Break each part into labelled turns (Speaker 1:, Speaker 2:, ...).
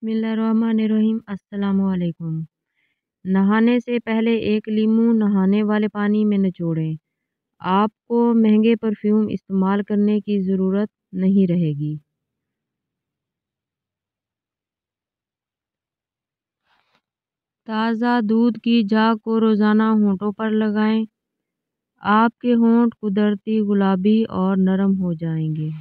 Speaker 1: बिस्मिल्लाहिर्रहमानिर्रहीम। अस्सलामु अलैकुम। नहाने से पहले एक लीमू नहाने वाले पानी में निचोड़ें। आपको महंगे परफ्यूम इस्तेमाल करने की ज़रूरत नहीं रहेगी। ताज़ा दूध की झाग को रोज़ाना होंठों पर लगाएं। आपके होंठ कुदरती गुलाबी और नरम हो जाएंगे।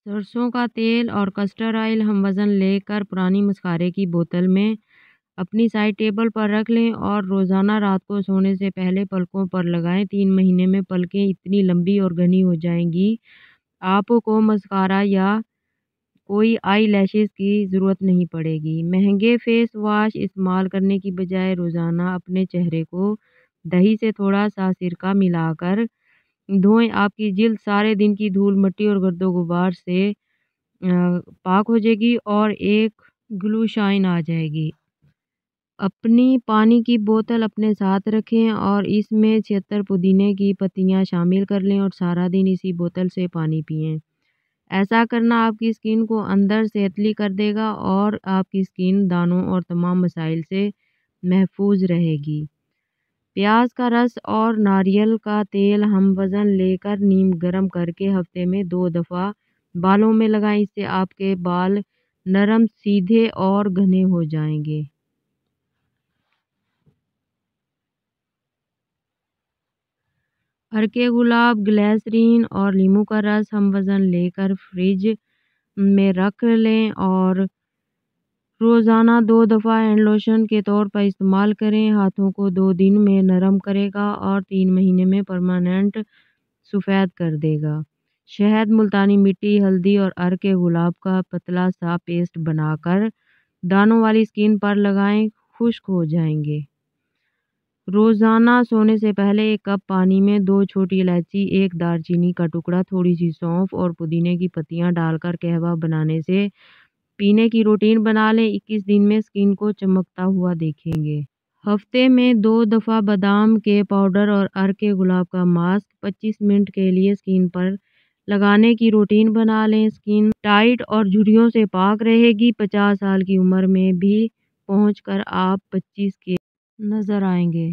Speaker 1: सरसों का तेल और कस्टर्ड ऑयल हम वज़न लेकर पुरानी मस्कारे की बोतल में अपनी साइड टेबल पर रख लें और रोज़ाना रात को सोने से पहले पलकों पर लगाएं। 3 महीने में पलकें इतनी लंबी और घनी हो जाएंगी, आपको मस्कारा या कोई आई लैशेज़ की ज़रूरत नहीं पड़ेगी। महंगे फेस वॉश इस्तेमाल करने की बजाय रोज़ाना अपने चेहरे को दही से थोड़ा सा सिरका मिलाकर धोएं। आपकी जिल्द सारे दिन की धूल मिट्टी और गर्दो गुबार से पाक हो जाएगी और एक ग्लो शाइन आ जाएगी। अपनी पानी की बोतल अपने साथ रखें और इसमें 76 पुदीने की पत्तियां शामिल कर लें और सारा दिन इसी बोतल से पानी पिएं। ऐसा करना आपकी स्किन को अंदर सेहतली कर देगा और आपकी स्किन दानों और तमाम मसाइल से महफूज रहेगी। प्याज का रस और नारियल का तेल हम वज़न लेकर नीम गर्म करके हफ्ते में 2 दफ़ा बालों में लगाएं। इससे आपके बाल नरम, सीधे और घने हो जाएंगे। हरके गुलाब, ग्लिसरीन और नींबू का रस हम वज़न लेकर फ्रिज में रख लें और रोज़ाना 2 दफ़ा हैंड लोशन के तौर पर इस्तेमाल करें। हाथों को 2 दिन में नरम करेगा और 3 महीने में परमानेंट सफ़ेद कर देगा। शहद, मुल्तानी मिट्टी, हल्दी और हरके गुलाब का पतला सा पेस्ट बनाकर दानों वाली स्किन पर लगाएं, खुश्क हो जाएंगे। रोज़ाना सोने से पहले 1 कप पानी में 2 छोटी इलायची, 1 दालचीनी का टुकड़ा, थोड़ी सी सौंफ और पुदीने की पत्तियां डालकर कहवा बनाने से पीने की रूटीन बना लें। 21 दिन में स्किन को चमकता हुआ देखेंगे। हफ्ते में 2 दफ़ा बादाम के पाउडर और हरके गुलाब का मास्क 25 मिनट के लिए स्किन पर लगाने की रूटीन बना लें। स्किन टाइट और झुर्रियों से पाक रहेगी। 50 साल की उम्र में भी पहुंचकर आप 25 के नजर आएंगे।